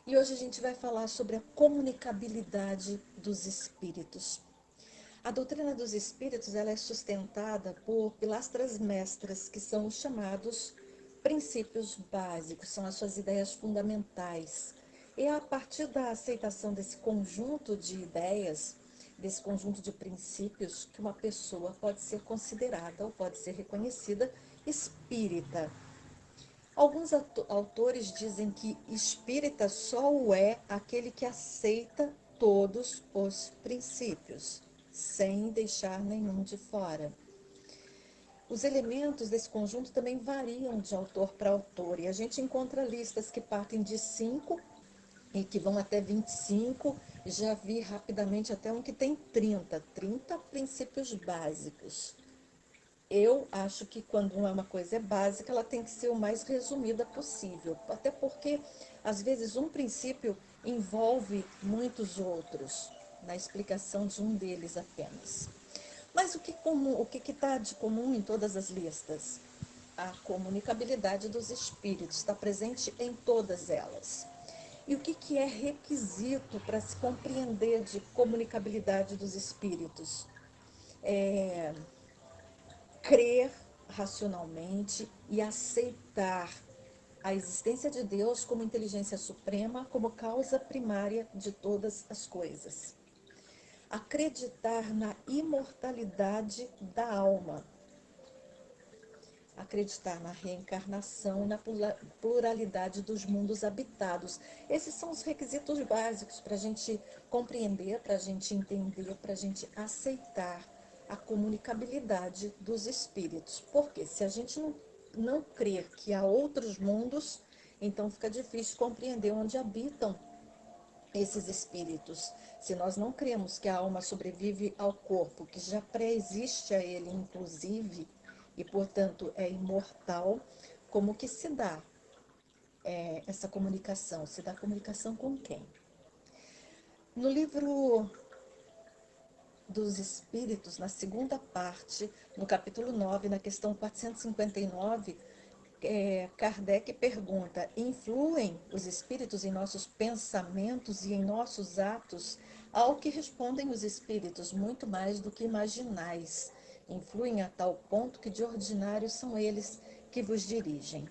E hoje a gente vai falar sobre a comunicabilidade dos espíritos. A doutrina dos espíritos ela é sustentada por pilastras mestras, que são os chamados princípios básicos, são as suas ideias fundamentais. E é a partir da aceitação desse conjunto de ideias, desse conjunto de princípios, que uma pessoa pode ser considerada ou pode ser reconhecida espírita. Alguns autores dizem que espírita só o é aquele que aceita todos os princípios, sem deixar nenhum de fora. Os elementos desse conjunto também variam de autor para autor, e a gente encontra listas que partem de 5 e que vão até 25, já vi rapidamente até um que tem 30 princípios básicos. Eu acho que quando uma coisa é básica, ela tem que ser o mais resumida possível, até porque às vezes um princípio envolve muitos outros, na explicação de um deles apenas. Mas o que está de comum em todas as listas? A comunicabilidade dos espíritos está presente em todas elas. E o que é requisito para se compreender de comunicabilidade dos espíritos? É crer racionalmente e aceitar a existência de Deus como inteligência suprema, como causa primária de todas as coisas. Acreditar na imortalidade da alma. Acreditar na reencarnação, na pluralidade dos mundos habitados. Esses são os requisitos básicos para a gente compreender, para a gente entender, para a gente aceitar a comunicabilidade dos espíritos. Porque se a gente não crer que há outros mundos, então fica difícil compreender onde habitam esses espíritos. Se nós não cremos que a alma sobrevive ao corpo, que já pré-existe a ele, inclusive, e portanto é imortal, como que se dá essa comunicação? Se dá comunicação com quem? No livro dos Espíritos, na segunda parte, no capítulo 9, na questão 459, Kardec pergunta: influem os espíritos em nossos pensamentos e em nossos atos? Ao que respondem os espíritos: muito mais do que imaginais. Influem a tal ponto que de ordinário são eles que vos dirigem.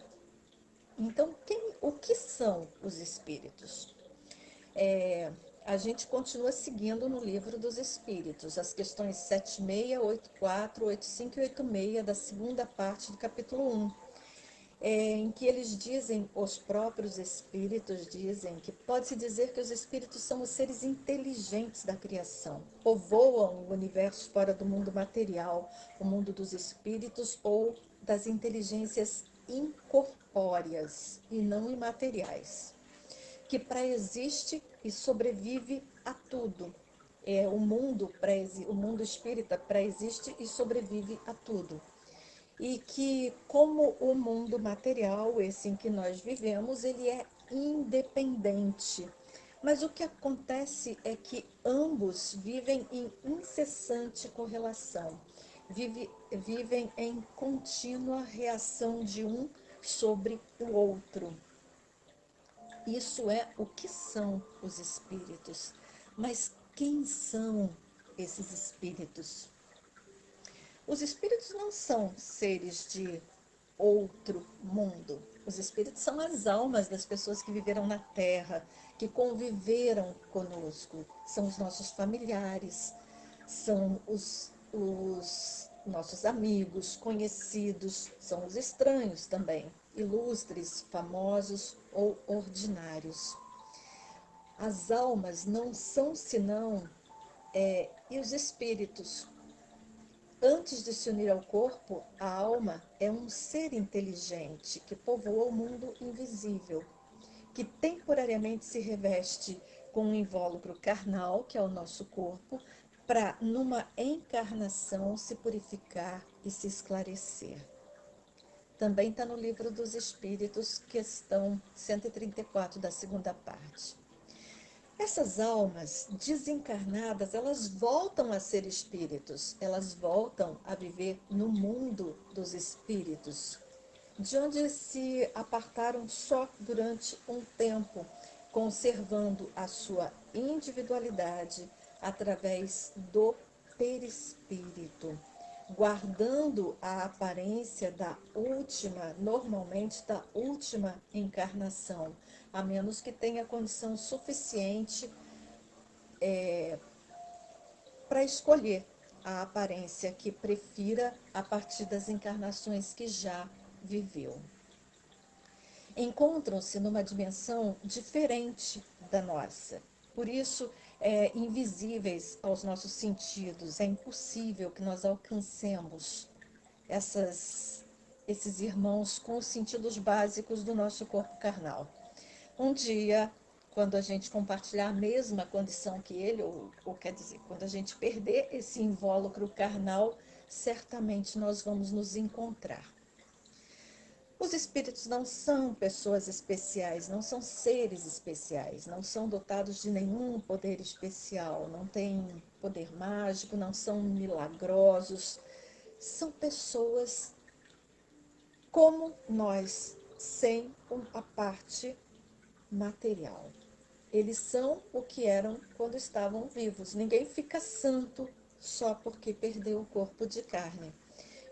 Então, o que são os espíritos? A gente continua seguindo no livro dos Espíritos, as questões 76, 84, 85 e 86 da segunda parte do capítulo 1, em que eles dizem, os próprios Espíritos dizem, que pode-se dizer que os Espíritos são os seres inteligentes da criação, povoam o universo fora do mundo material, o mundo dos Espíritos ou das inteligências incorpóreas e não imateriais, que pré-existe e sobrevive a tudo. O mundo espírita pré-existe e sobrevive a tudo. E que, como o mundo material, esse em que nós vivemos, ele é independente. Mas o que acontece é que ambos vivem em incessante correlação, vivem em contínua reação de um sobre o outro. Isso é o que são os espíritos. Mas quem são esses espíritos? Os espíritos não são seres de outro mundo. Os espíritos são as almas das pessoas que viveram na Terra, que conviveram conosco. São os nossos familiares, são os nossos amigos, conhecidos, são os estranhos também, ilustres, famosos ou ordinários. As almas não são senão e os espíritos. Antes de se unir ao corpo, a alma é um ser inteligente que povoa o mundo invisível, que temporariamente se reveste com um invólucro carnal, que é o nosso corpo, para, numa encarnação, se purificar e se esclarecer. Também está no Livro dos Espíritos, questão 134, da segunda parte. Essas almas desencarnadas, elas voltam a ser espíritos, elas voltam a viver no mundo dos espíritos, de onde se apartaram só durante um tempo, conservando a sua individualidade através do perispírito, guardando a aparência normalmente da última encarnação, a menos que tenha condição suficiente para escolher a aparência que prefira a partir das encarnações que já viveu. Encontram-se numa dimensão diferente da nossa. Por isso, invisíveis aos nossos sentidos. É impossível que nós alcancemos esses irmãos com os sentidos básicos do nosso corpo carnal. Um dia, quando a gente compartilhar a mesma condição que ele, ou quer dizer, quando a gente perder esse invólucro carnal, certamente nós vamos nos encontrar. Os espíritos não são pessoas especiais, não são seres especiais, não são dotados de nenhum poder especial, não têm poder mágico, não são milagrosos. São pessoas como nós, sem a parte material. Eles são o que eram quando estavam vivos. Ninguém fica santo só porque perdeu o corpo de carne.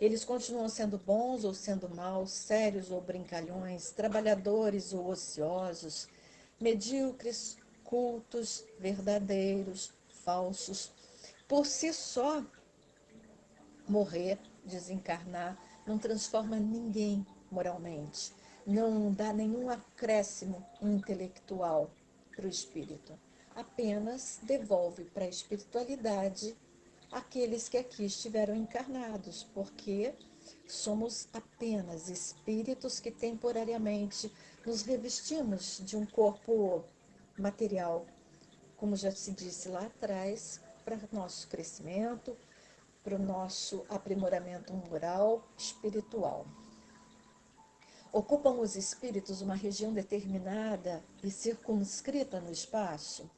Eles continuam sendo bons ou sendo maus, sérios ou brincalhões, trabalhadores ou ociosos, medíocres, cultos, verdadeiros, falsos. Por si só, morrer, desencarnar, não transforma ninguém moralmente, não dá nenhum acréscimo intelectual para o espírito, apenas devolve para a espiritualidade aqueles que aqui estiveram encarnados, porque somos apenas espíritos que temporariamente nos revestimos de um corpo material, como já se disse lá atrás, para nosso crescimento, para o nosso aprimoramento moral, espiritual. Ocupam os espíritos uma região determinada e circunscrita no espaço?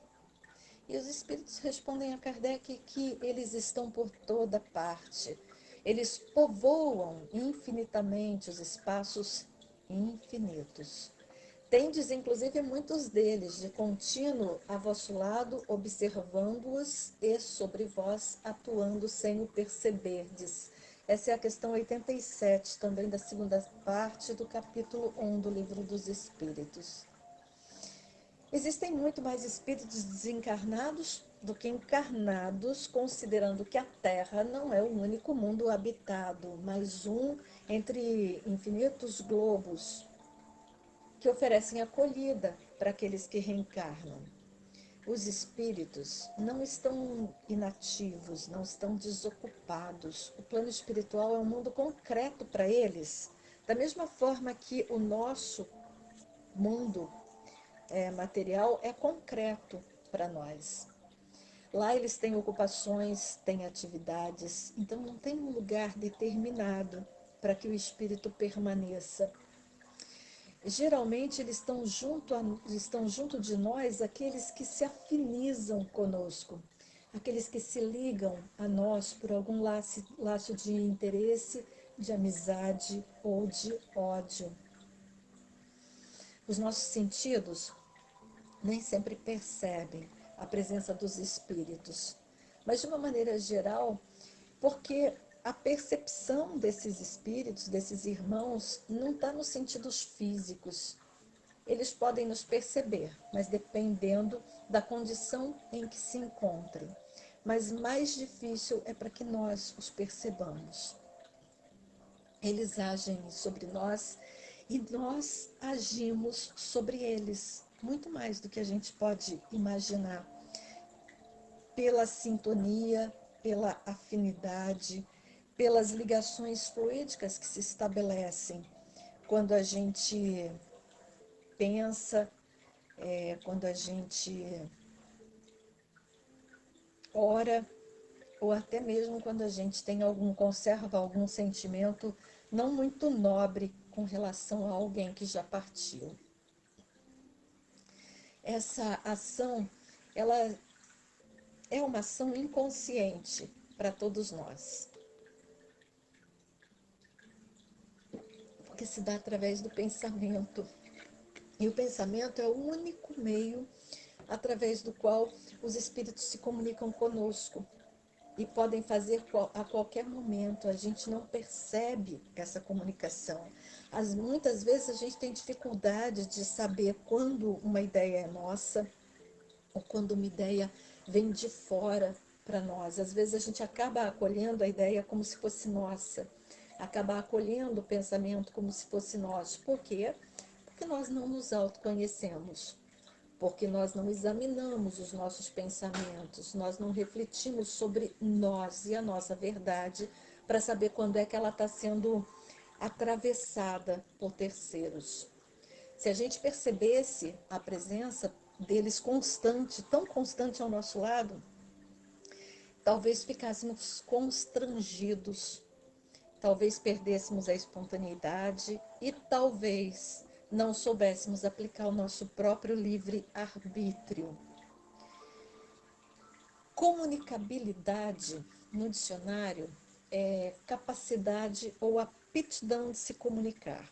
E os espíritos respondem a Kardec que eles estão por toda parte. Eles povoam infinitamente os espaços infinitos. Tendes, inclusive, muitos deles, de contínuo a vosso lado, observando-os e sobre vós atuando sem o perceberdes. Essa é a questão 87, também da segunda parte do capítulo 1 do Livro dos Espíritos. Existem muito mais espíritos desencarnados do que encarnados, considerando que a Terra não é o único mundo habitado, mas um entre infinitos globos que oferecem acolhida para aqueles que reencarnam. Os espíritos não estão inativos, não estão desocupados. O plano espiritual é um mundo concreto para eles, da mesma forma que o nosso mundo material é concreto para nós. Lá eles têm ocupações, têm atividades, então não tem um lugar determinado para que o espírito permaneça. Geralmente eles estão junto de nós aqueles que se afinizam conosco, aqueles que se ligam a nós por algum laço de interesse, de amizade ou de ódio. Os nossos sentidos nem sempre percebem a presença dos espíritos, mas de uma maneira geral, porque a percepção desses espíritos, desses irmãos, não está nos sentidos físicos. Eles podem nos perceber, mas dependendo da condição em que se encontrem. Mas mais difícil é para que nós os percebamos. Eles agem sobre nós e nós agimos sobre eles, muito mais do que a gente pode imaginar, pela sintonia, pela afinidade, pelas ligações fluídicas que se estabelecem quando a gente pensa, quando a gente ora, ou até mesmo quando a gente conserva algum sentimento não muito nobre com relação a alguém que já partiu. Essa ação, ela é uma ação inconsciente para todos nós, porque se dá através do pensamento. E o pensamento é o único meio através do qual os espíritos se comunicam conosco e podem fazer a qualquer momento. A gente não percebe essa comunicação. Muitas vezes a gente tem dificuldade de saber quando uma ideia é nossa ou quando uma ideia vem de fora para nós. Às vezes a gente acaba acolhendo a ideia como se fosse nossa, acaba acolhendo o pensamento como se fosse nosso. Por quê? Porque nós não nos autoconhecemos, porque nós não examinamos os nossos pensamentos, nós não refletimos sobre nós e a nossa verdade para saber quando é que ela está sendo atravessada por terceiros. Se a gente percebesse a presença deles constante, tão constante ao nosso lado, talvez ficássemos constrangidos, talvez perdêssemos a espontaneidade e talvez não soubéssemos aplicar o nosso próprio livre-arbítrio. Comunicabilidade, no dicionário, é capacidade ou aptidão de se comunicar.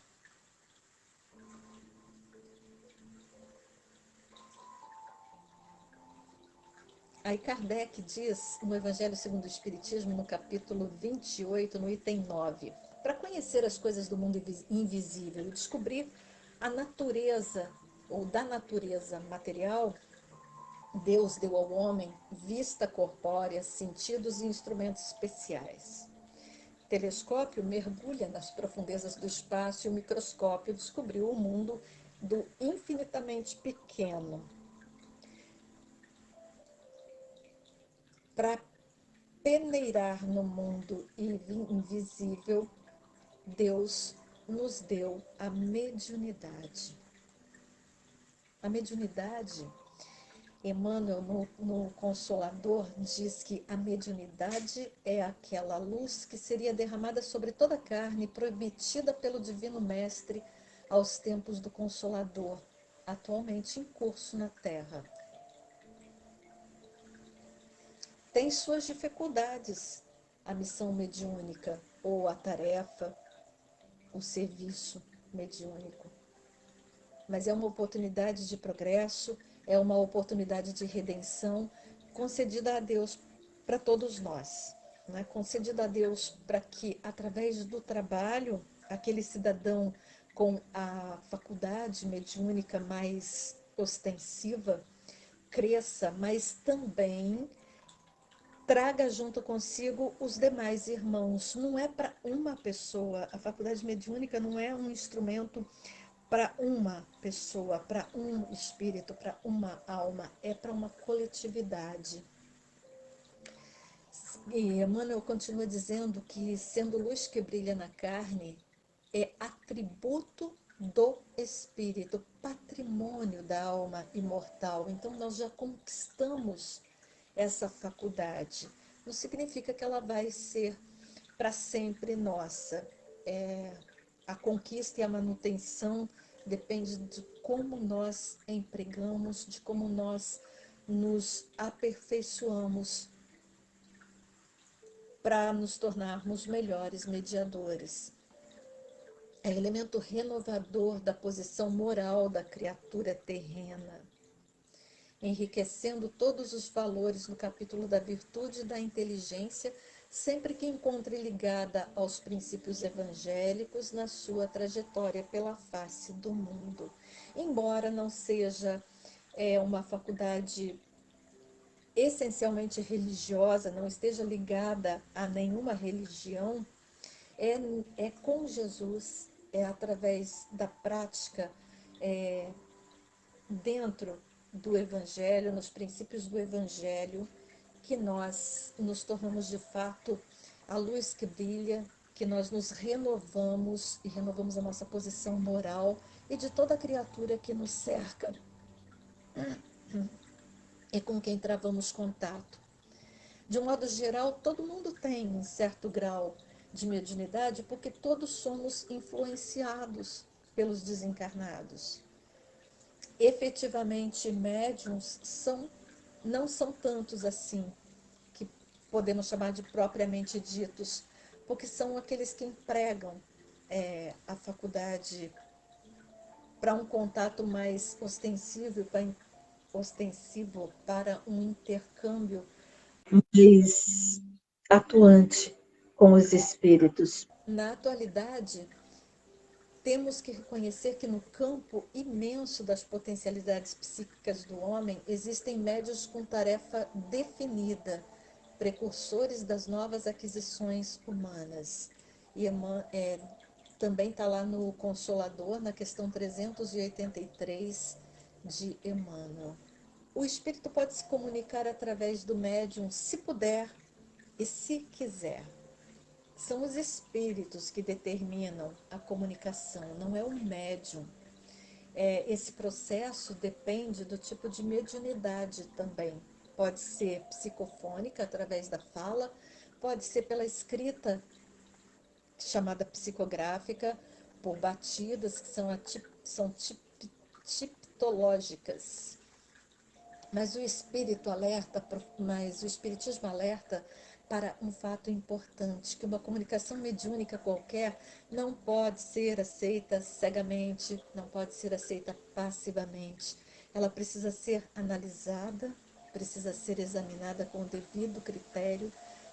Aí Kardec diz no Evangelho segundo o Espiritismo, no capítulo 28, no item 9, para conhecer as coisas do mundo invisível e descobrir a natureza ou da natureza material, Deus deu ao homem vista corpórea, sentidos e instrumentos especiais. O telescópio mergulha nas profundezas do espaço e o microscópio descobriu o mundo do infinitamente pequeno. Para peneirar no mundo invisível, Deus nos deu a mediunidade. A mediunidade, Emmanuel, no Consolador, diz que a mediunidade é aquela luz que seria derramada sobre toda a carne, prometida pelo Divino Mestre aos tempos do Consolador, atualmente em curso na Terra. Tem suas dificuldades a missão mediúnica ou a tarefa, o serviço mediúnico. Mas é uma oportunidade de progresso, é uma oportunidade de redenção concedida a Deus para todos nós. Né? Concedida a Deus para que, através do trabalho, aquele cidadão com a faculdade mediúnica mais ostensiva cresça, mas também traga junto consigo os demais irmãos. Não é para uma pessoa. A faculdade mediúnica não é um instrumento para uma pessoa, para um espírito, para uma alma. É para uma coletividade. E Emmanuel continua dizendo que, sendo luz que brilha na carne, é atributo do espírito, patrimônio da alma imortal. Então, nós já conquistamos essa faculdade. Não significa que ela vai ser para sempre nossa. A conquista e a manutenção depende de como nós empregamos, de como nós nos aperfeiçoamos para nos tornarmos melhores mediadores. É elemento renovador da posição moral da criatura terrena, enriquecendo todos os valores no capítulo da virtude e da inteligência, sempre que encontre ligada aos princípios evangélicos na sua trajetória pela face do mundo. Embora não seja uma faculdade essencialmente religiosa, não esteja ligada a nenhuma religião, é com Jesus, é através da prática, dentro do Evangelho, nos princípios do Evangelho, que nós nos tornamos de fato a luz que brilha, que nós nos renovamos e renovamos a nossa posição moral e de toda criatura que nos cerca e com quem travamos contato. De um modo geral, todo mundo tem um certo grau de mediunidade porque todos somos influenciados pelos desencarnados. Efetivamente, médiuns não são tantos assim, que podemos chamar de propriamente ditos, porque são aqueles que empregam a faculdade para um contato mais ostensivo, para um intercâmbio mais atuante com os espíritos. Na atualidade, temos que reconhecer que no campo imenso das potencialidades psíquicas do homem existem médiuns com tarefa definida, precursores das novas aquisições humanas. E também está lá no Consolador, na questão 383 de Emmanuel. O espírito pode se comunicar através do médium, se puder e se quiser. São os espíritos que determinam a comunicação, não é o médium. Esse processo depende do tipo de mediunidade também. Pode ser psicofônica, através da fala, pode ser pela escrita, chamada psicográfica, por batidas, que são tipológicas. Mas o espiritismo alerta para um fato importante, que uma comunicação mediúnica qualquer não pode ser aceita cegamente, não pode ser aceita passivamente. Ela precisa ser analisada, precisa ser examinada com o devido critério,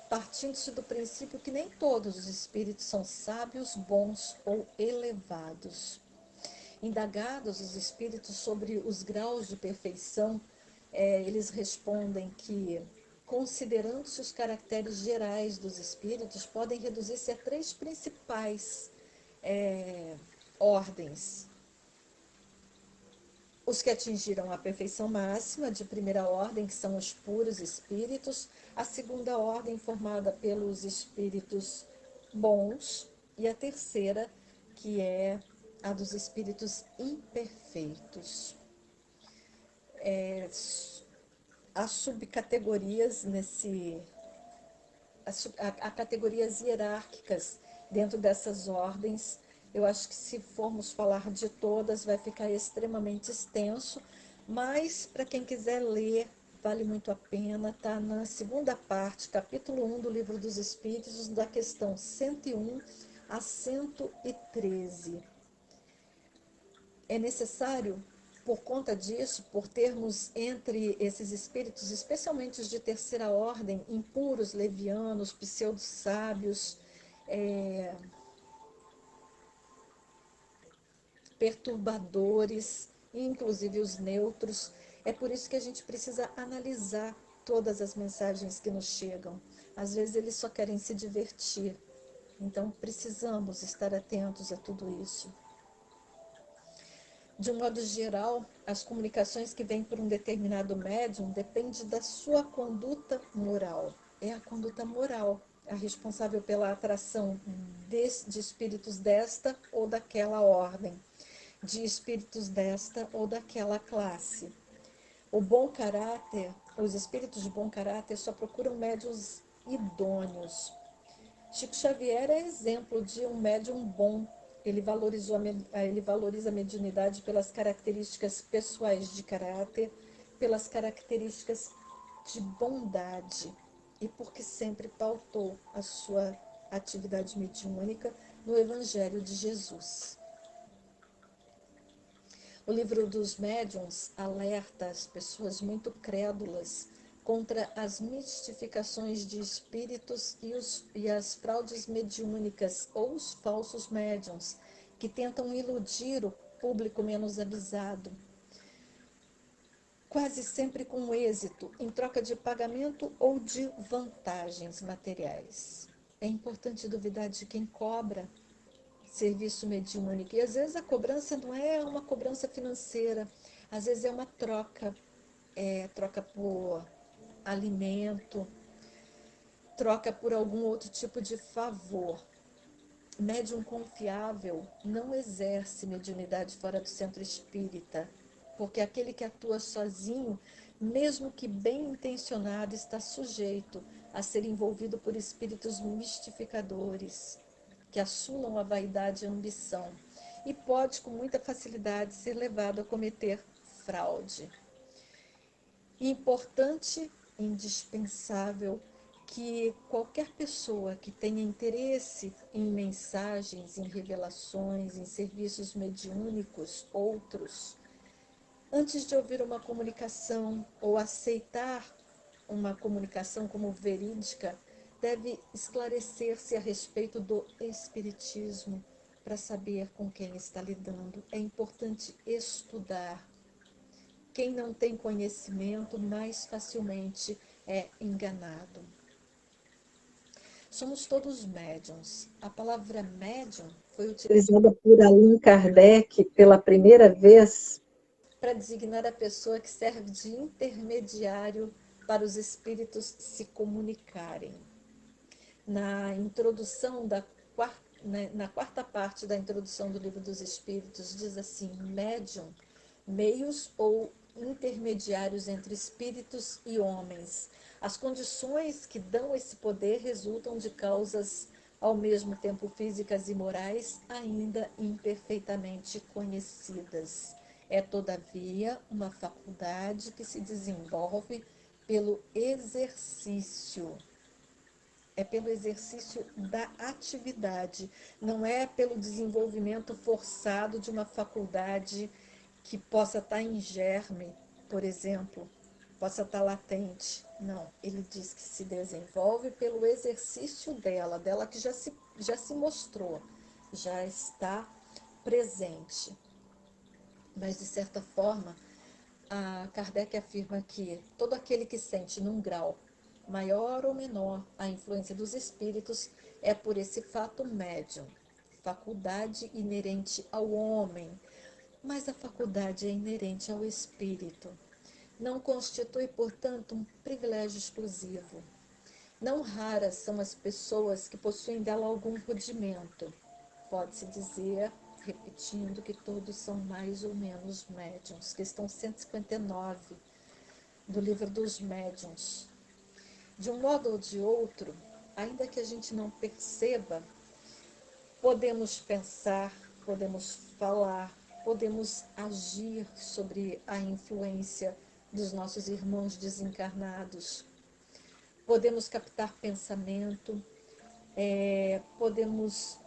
partindo-se do princípio que nem todos os espíritos são sábios, bons ou elevados. Indagados os espíritos sobre os graus de perfeição, eles respondem que, considerando-se os caracteres gerais dos espíritos, podem reduzir-se a 3 principais ordens. Os que atingiram a perfeição máxima de primeira ordem, que são os puros espíritos, a segunda ordem formada pelos espíritos bons, e a terceira, que é a dos espíritos imperfeitos. Há subcategorias há categorias hierárquicas dentro dessas ordens. Eu acho que se formos falar de todas vai ficar extremamente extenso, mas para quem quiser ler, vale muito a pena. Está na segunda parte, capítulo 1 do Livro dos Espíritos, da questão 101 a 113. É necessário, por conta disso, por termos entre esses espíritos, especialmente os de terceira ordem, impuros, levianos, pseudo-sábios, perturbadores, inclusive os neutros, é por isso que a gente precisa analisar todas as mensagens que nos chegam. Às vezes eles só querem se divertir, então precisamos estar atentos a tudo isso. De um modo geral, as comunicações que vêm por um determinado médium dependem da sua conduta moral. É a conduta moral a responsável pela atração de espíritos desta ou daquela ordem, de espíritos desta ou daquela classe. O bom caráter, os espíritos de bom caráter só procuram médiuns idôneos. Chico Xavier é exemplo de um médium bom. Ele valoriza a mediunidade pelas características pessoais de caráter, pelas características de bondade e porque sempre pautou a sua atividade mediúnica no Evangelho de Jesus. O livro dos médiuns alerta as pessoas muito crédulas contra as mistificações de espíritos e as fraudes mediúnicas ou os falsos médiuns, que tentam iludir o público menos avisado, quase sempre com êxito, em troca de pagamento ou de vantagens materiais. É importante duvidar de quem cobra serviço mediúnico. E às vezes a cobrança não é uma cobrança financeira, às vezes é uma troca, troca por alimento, troca por algum outro tipo de favor. Médium confiável não exerce mediunidade fora do centro espírita, porque aquele que atua sozinho, mesmo que bem intencionado, está sujeito a ser envolvido por espíritos mistificadores, que assulam a vaidade e a ambição, e pode com muita facilidade ser levado a cometer fraude. Importante, indispensável, que qualquer pessoa que tenha interesse em mensagens, em revelações, em serviços mediúnicos, outros, antes de ouvir uma comunicação ou aceitar uma comunicação como verídica, deve esclarecer-se a respeito do espiritismo para saber com quem está lidando. É importante estudar. Quem não tem conhecimento mais facilmente é enganado. Somos todos médiums. A palavra médium foi utilizada por Allan Kardec pela primeira vez para designar a pessoa que serve de intermediário para os espíritos se comunicarem. Na introdução na quarta parte da introdução do Livro dos Espíritos, diz assim: médium, meios ou intermediários entre espíritos e homens. As condições que dão esse poder resultam de causas ao mesmo tempo físicas e morais ainda imperfeitamente conhecidas. É, todavia, uma faculdade que se desenvolve pelo exercício. É pelo exercício da atividade, não é pelo desenvolvimento forçado de uma faculdade que possa estar em germe, por exemplo, possa estar latente. Não, ele diz que se desenvolve pelo exercício dela que já se mostrou, já está presente. Mas, de certa forma, a Kardec afirma que todo aquele que sente num grau maior ou menor a influência dos espíritos é por esse fato médium, faculdade inerente ao homem, mas a faculdade é inerente ao espírito. Não constitui, portanto, um privilégio exclusivo. Não raras são as pessoas que possuem dela algum rudimento. Pode-se dizer, repetindo, que todos são mais ou menos médiuns. Questão 159 do Livro dos Médiuns. De um modo ou de outro, ainda que a gente não perceba, podemos pensar, podemos falar, podemos agir sobre a influência dos nossos irmãos desencarnados. Podemos captar pensamento, podemos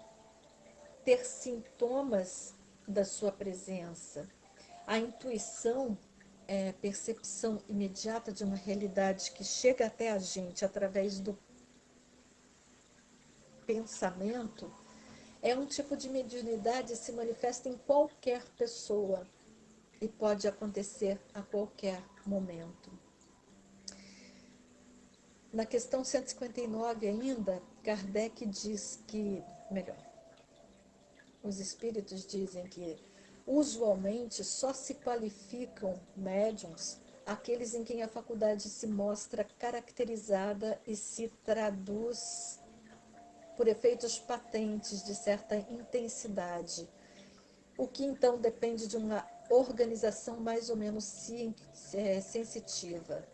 ter sintomas da sua presença. A intuição é percepção imediata de uma realidade que chega até a gente através do pensamento. É um tipo de mediunidade que se manifesta em qualquer pessoa e pode acontecer a qualquer momento. Na questão 159 ainda, Kardec diz que, melhor, os espíritos dizem que usualmente só se qualificam médiums aqueles em quem a faculdade se mostra caracterizada e se traduz por efeitos patentes de certa intensidade, o que então depende de uma organização mais ou menos sensitiva.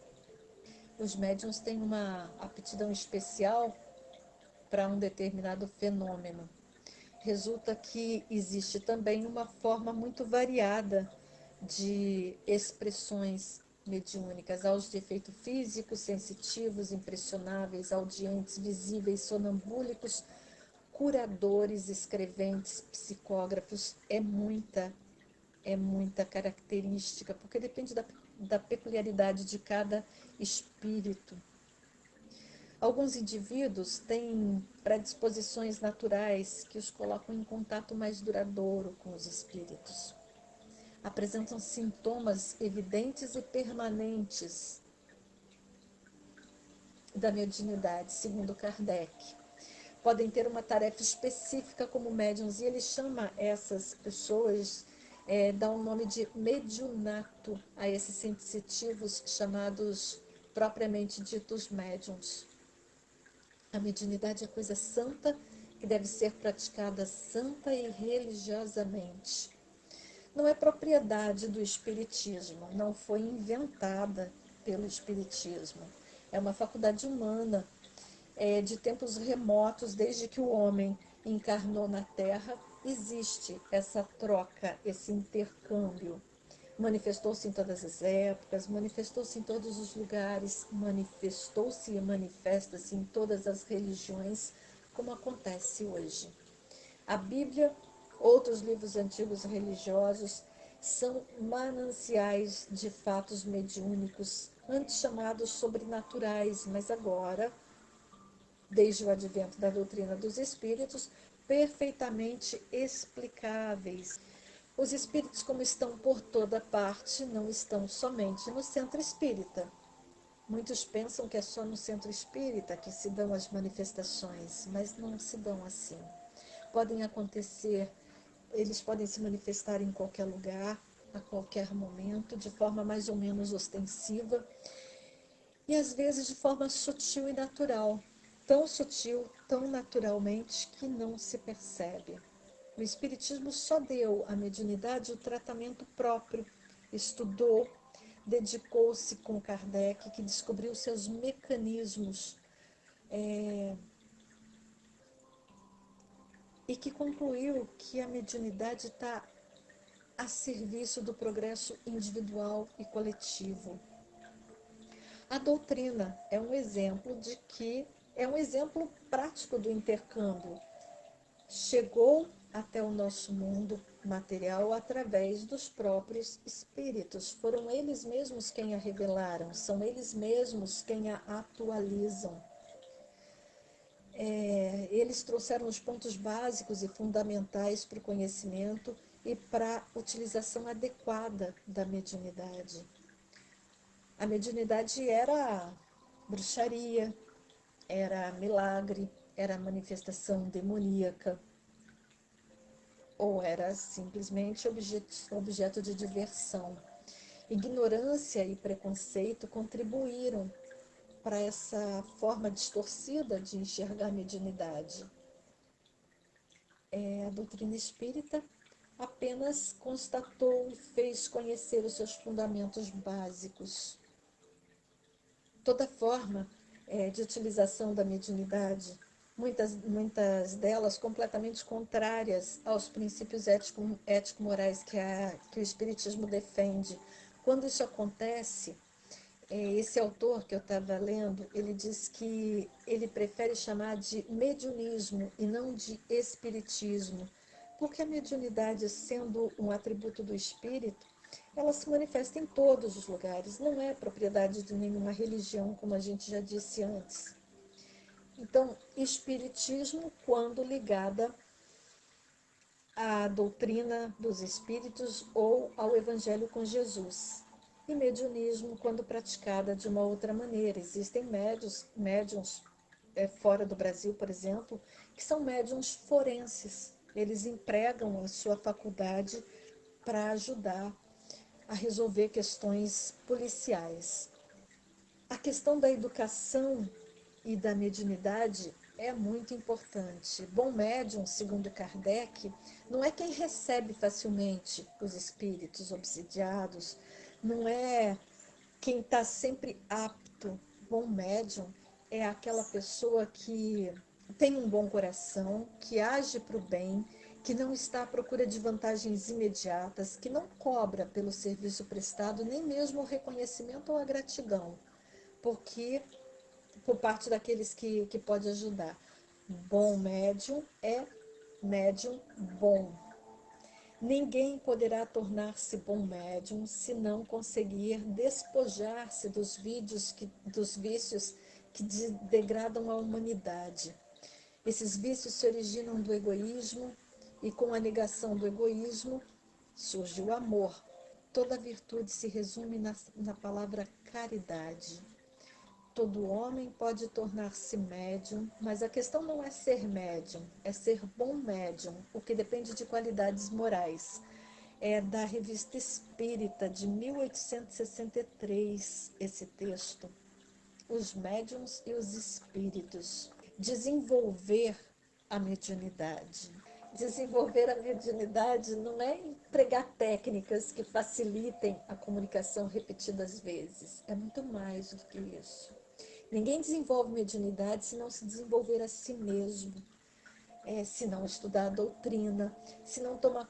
Os médiums têm uma aptidão especial para um determinado fenômeno. Resulta que existe também uma forma muito variada de expressões mediúnicas, aos de efeito físico, sensitivos, impressionáveis, audientes, visíveis, sonambúlicos, curadores, escreventes, psicógrafos. É muita característica, porque depende da peculiaridade de cada espírito. Alguns indivíduos têm predisposições naturais que os colocam em contato mais duradouro com os espíritos. Apresentam sintomas evidentes e permanentes da mediunidade, segundo Kardec. Podem ter uma tarefa específica como médiuns, e ele chama essas pessoas, dá um nome de mediunato a esses sensitivos chamados propriamente ditos médiuns. A mediunidade é coisa santa que deve ser praticada santa e religiosamente. Não é propriedade do espiritismo, não foi inventada pelo espiritismo. É uma faculdade humana, de tempos remotos, desde que o homem encarnou na Terra, existe essa troca, esse intercâmbio. manifestou-se em todas as épocas, manifestou-se em todos os lugares, manifestou-se e manifesta-se em todas as religiões, como acontece hoje. A Bíblia, outros livros antigos religiosos, são mananciais de fatos mediúnicos, antes chamados sobrenaturais, mas agora, desde o advento da doutrina dos espíritos, perfeitamente explicáveis. Os espíritos, como estão por toda parte, não estão somente no centro espírita. Muitos pensam que é só no centro espírita que se dão as manifestações, mas não se dão assim. Podem acontecer, eles podem se manifestar em qualquer lugar, a qualquer momento, de forma mais ou menos ostensiva, e às vezes de forma sutil e natural, tão sutil, tão naturalmente que não se percebe. O Espiritismo só deu à mediunidade o tratamento próprio, estudou, dedicou-se com Kardec, que descobriu seus mecanismos e que concluiu que a mediunidade está a serviço do progresso individual e coletivo. A doutrina é um exemplo de que é um exemplo prático do intercâmbio. Chegou até o nosso mundo material através dos próprios espíritos. Foram eles mesmos quem a revelaram, são eles mesmos quem a atualizam. Eles trouxeram os pontos básicos e fundamentais para o conhecimento e para a utilização adequada da mediunidade. A mediunidade era bruxaria, era milagre, era manifestação demoníaca, ou era simplesmente objeto de diversão. Ignorância e preconceito contribuíram para essa forma distorcida de enxergar a mediunidade. A doutrina espírita apenas constatou e fez conhecer os seus fundamentos básicos. Toda forma de utilização da mediunidade, muitas delas completamente contrárias aos princípios ético-morais que o Espiritismo defende. Quando isso acontece, esse autor que eu estava lendo, ele diz que ele prefere chamar de mediunismo e não de espiritismo, porque a mediunidade, sendo um atributo do espírito, ela se manifesta em todos os lugares, não é propriedade de nenhuma religião, como a gente já disse antes. Então, espiritismo, quando ligada à doutrina dos espíritos ou ao evangelho com Jesus. E mediunismo, quando praticada de uma outra maneira. Existem médiuns fora do Brasil, por exemplo, que são médiuns forenses. Eles empregam a sua faculdade para ajudar a resolver questões policiais. A questão da educação e da mediunidade é muito importante. Bom médium, segundo Kardec, não é quem recebe facilmente os espíritos obsidiados, não é quem está sempre apto. Bom médium é aquela pessoa que tem um bom coração, que age para o bem, que não está à procura de vantagens imediatas, que não cobra pelo serviço prestado, nem mesmo o reconhecimento ou a gratidão, porque por parte daqueles que pode ajudar. Bom médium é médium bom. Ninguém poderá tornar-se bom médium se não conseguir despojar-se dos vícios que degradam a humanidade. Esses vícios se originam do egoísmo e com a negação do egoísmo surge o amor. Toda virtude se resume na palavra caridade. Todo homem pode tornar-se médium, mas a questão não é ser médium, é ser bom médium, o que depende de qualidades morais. É da Revista Espírita, de 1863, esse texto. Os médiuns e os espíritos. Desenvolver a mediunidade. Desenvolver a mediunidade não é empregar técnicas que facilitem a comunicação repetidas vezes. É muito mais do que isso. Ninguém desenvolve mediunidade se não se desenvolver a si mesmo. se não estudar a doutrina, se não tomar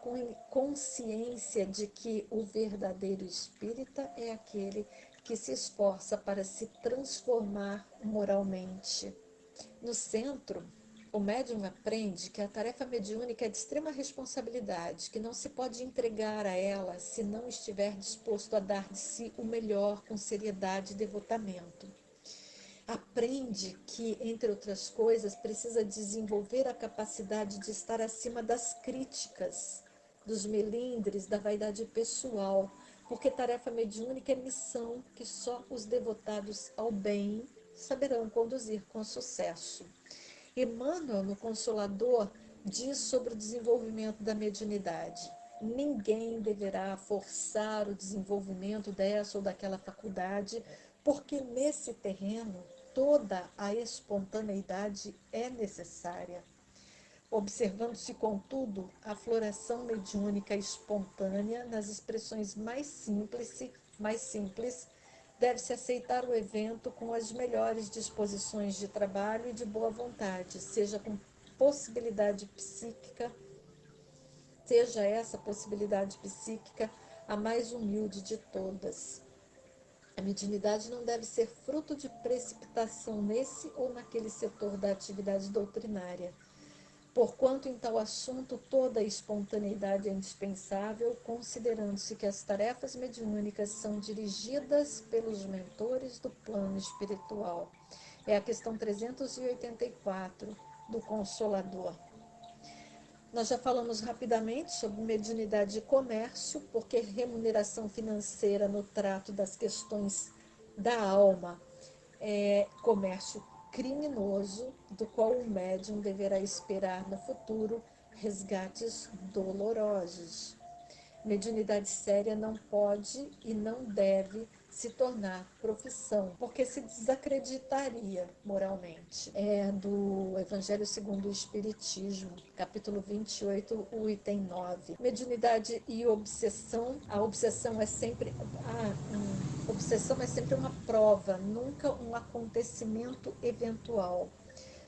consciência de que o verdadeiro espírita é aquele que se esforça para se transformar moralmente. No centro, o médium aprende que a tarefa mediúnica é de extrema responsabilidade, que não se pode entregar a ela se não estiver disposto a dar de si o melhor com seriedade e devotamento. Aprende que, entre outras coisas, precisa desenvolver a capacidade de estar acima das críticas, dos melindres, da vaidade pessoal, porque tarefa mediúnica é missão que só os devotados ao bem saberão conduzir com sucesso. Emmanuel, no Consolador, diz sobre o desenvolvimento da mediunidade. Ninguém deverá forçar o desenvolvimento dessa ou daquela faculdade, porque nesse terreno toda a espontaneidade é necessária. Observando-se, contudo, a floração mediúnica espontânea nas expressões mais simples, deve-se aceitar o evento com as melhores disposições de trabalho e de boa vontade, seja essa possibilidade psíquica a mais humilde de todas. A mediunidade não deve ser fruto de precipitação nesse ou naquele setor da atividade doutrinária. Porquanto em tal assunto toda a espontaneidade é indispensável, considerando-se que as tarefas mediúnicas são dirigidas pelos mentores do plano espiritual. É a questão 384 do Consolador. Nós já falamos rapidamente sobre mediunidade e comércio, porque remuneração financeira no trato das questões da alma é comércio criminoso, do qual o médium deverá esperar no futuro resgates dolorosos. Mediunidade séria não pode e não deve se tornar profissão, porque se desacreditaria moralmente. É do Evangelho segundo o Espiritismo, capítulo 28, o item 9. Mediunidade e obsessão. A obsessão é sempre uma prova, nunca um acontecimento eventual.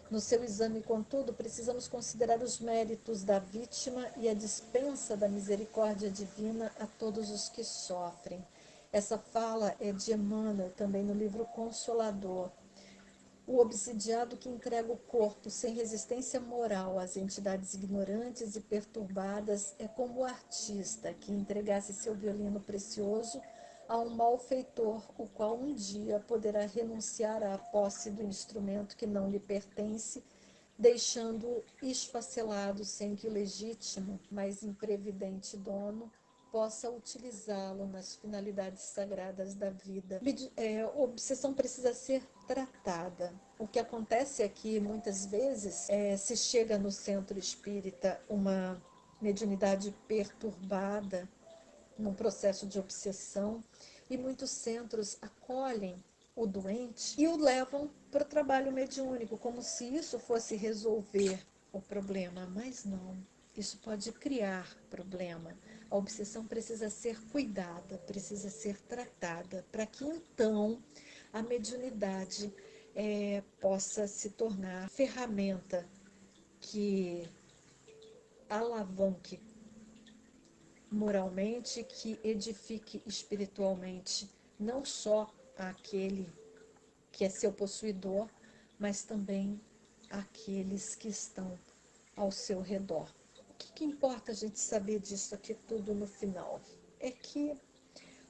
No seu exame, contudo, precisamos considerar os méritos da vítima e a dispensa da misericórdia divina a todos os que sofrem. Essa fala é de Emmanuel, também no livro Consolador. O obsidiado que entrega o corpo sem resistência moral às entidades ignorantes e perturbadas é como o artista que entregasse seu violino precioso a um malfeitor, o qual um dia poderá renunciar à posse do instrumento que não lhe pertence, deixando-o esfacelado sem que o legítimo, mas imprevidente dono possa utilizá-lo nas finalidades sagradas da vida. A obsessão precisa ser tratada. O que acontece é que, muitas vezes, se chega no centro espírita uma mediunidade perturbada, num processo de obsessão, e muitos centros acolhem o doente e o levam para o trabalho mediúnico, como se isso fosse resolver o problema, mas não. Isso pode criar problema. A obsessão precisa ser cuidada, precisa ser tratada, para que então a mediunidade possa se tornar ferramenta que alavanque moralmente, que edifique espiritualmente, não só aquele que é seu possuidor, mas também aqueles que estão ao seu redor. O que importa a gente saber disso aqui tudo no final? É que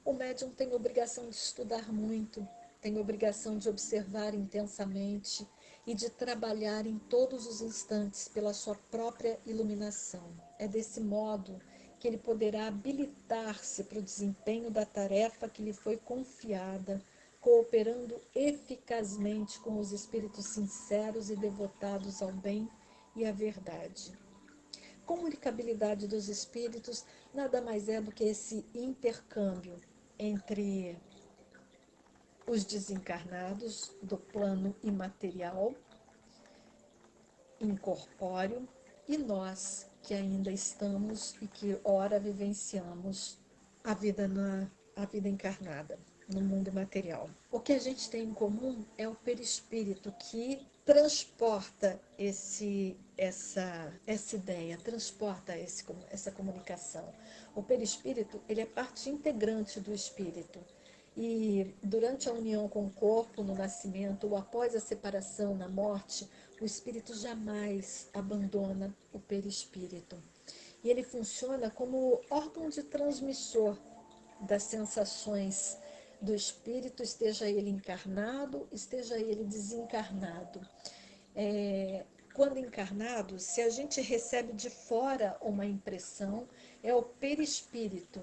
o médium tem obrigação de estudar muito, tem obrigação de observar intensamente e de trabalhar em todos os instantes pela sua própria iluminação. É desse modo que ele poderá habilitar-se para o desempenho da tarefa que lhe foi confiada, cooperando eficazmente com os espíritos sinceros e devotados ao bem e à verdade. Comunicabilidade dos espíritos nada mais é do que esse intercâmbio entre os desencarnados do plano imaterial, incorpóreo, e nós que ainda estamos e que ora vivenciamos a vida encarnada no mundo material. O que a gente tem em comum é o perispírito que transporta esse essa ideia, transporta essa comunicação. O perispírito, ele é parte integrante do espírito. E durante a união com o corpo, no nascimento, ou após a separação, na morte, o espírito jamais abandona o perispírito. E ele funciona como órgão de transmissor das sensações do espírito, esteja ele encarnado, esteja ele desencarnado. Quando encarnado, se a gente recebe de fora uma impressão, é o perispírito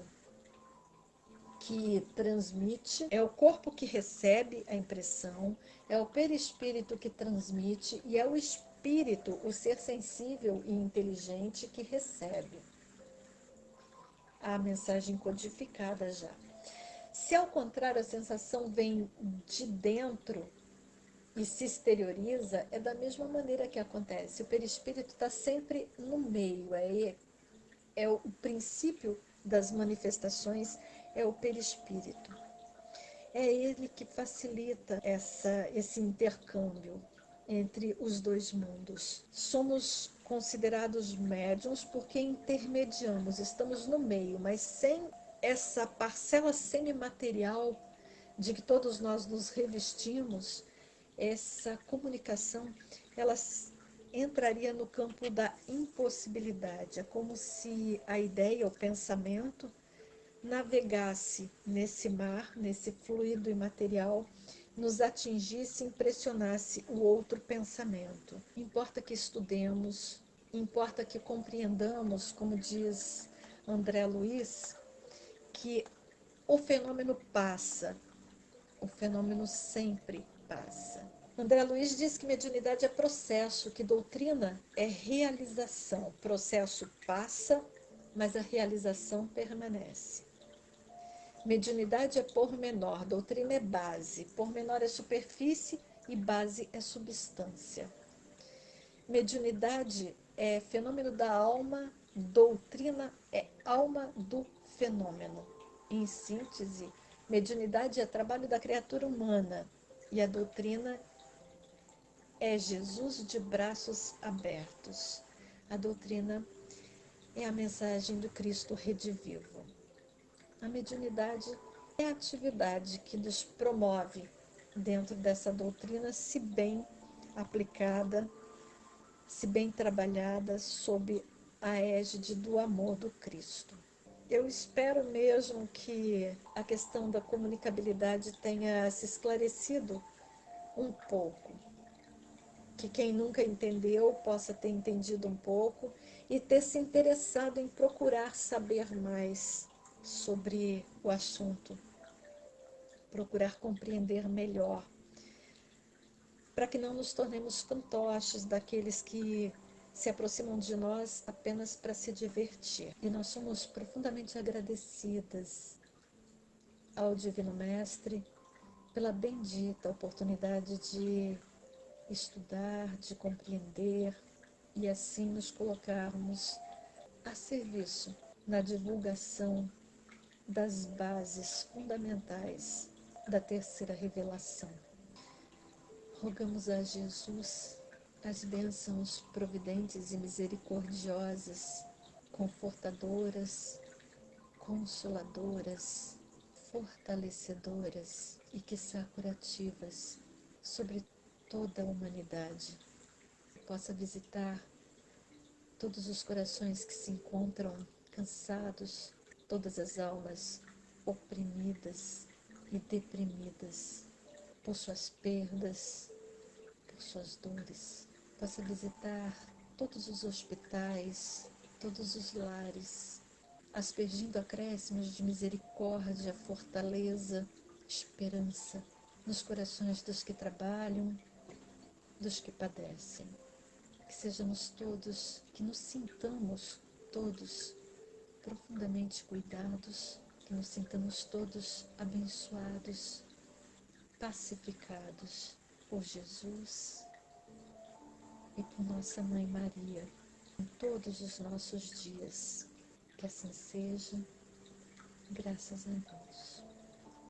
que transmite, é o corpo que recebe a impressão, é o perispírito que transmite e é o espírito, o ser sensível e inteligente que recebe a mensagem codificada já. Se ao contrário a sensação vem de dentro e se exterioriza, é da mesma maneira que acontece. O perispírito está sempre no meio, é o princípio das manifestações, é o perispírito. É ele que facilita esse intercâmbio entre os dois mundos. Somos considerados médiuns porque intermediamos, estamos no meio, mas sem essa parcela semimaterial de que todos nós nos revestimos, essa comunicação, ela entraria no campo da impossibilidade. É como se a ideia, o pensamento, navegasse nesse mar, nesse fluido imaterial, nos atingisse, impressionasse o outro pensamento. Importa que estudemos, importa que compreendamos, como diz André Luiz, que o fenômeno passa, o fenômeno sempre passa. André Luiz diz que mediunidade é processo, que doutrina é realização. Processo passa, mas a realização permanece. Mediunidade é pormenor, doutrina é base. Pormenor é superfície e base é substância. Mediunidade é fenômeno da alma, doutrina é alma do fenômeno. Em síntese, mediunidade é trabalho da criatura humana e a doutrina é Jesus de braços abertos. A doutrina é a mensagem do Cristo redivivo. A mediunidade é a atividade que nos promove dentro dessa doutrina, se bem aplicada, se bem trabalhada sob a égide do amor do Cristo. Eu espero mesmo que a questão da comunicabilidade tenha se esclarecido um pouco, que quem nunca entendeu possa ter entendido um pouco e ter se interessado em procurar saber mais sobre o assunto, procurar compreender melhor, para que não nos tornemos fantoches daqueles que se aproximam de nós apenas para se divertir. E nós somos profundamente agradecidas ao Divino Mestre pela bendita oportunidade de estudar, de compreender e assim nos colocarmos a serviço na divulgação das bases fundamentais da terceira revelação. Rogamos a Jesus as bênçãos providentes e misericordiosas, confortadoras, consoladoras, fortalecedoras e quiçá curativas sobre toda a humanidade. Possa visitar todos os corações que se encontram cansados, todas as almas oprimidas e deprimidas por suas perdas, por suas dores. Possa visitar todos os hospitais, todos os lares, aspergindo acréscimos de misericórdia, fortaleza, esperança nos corações dos que trabalham, dos que padecem. Que sejamos todos, que nos sintamos todos profundamente cuidados, que nos sintamos todos abençoados, pacificados por Jesus e por nossa Mãe Maria em todos os nossos dias. Que assim seja, graças a Deus.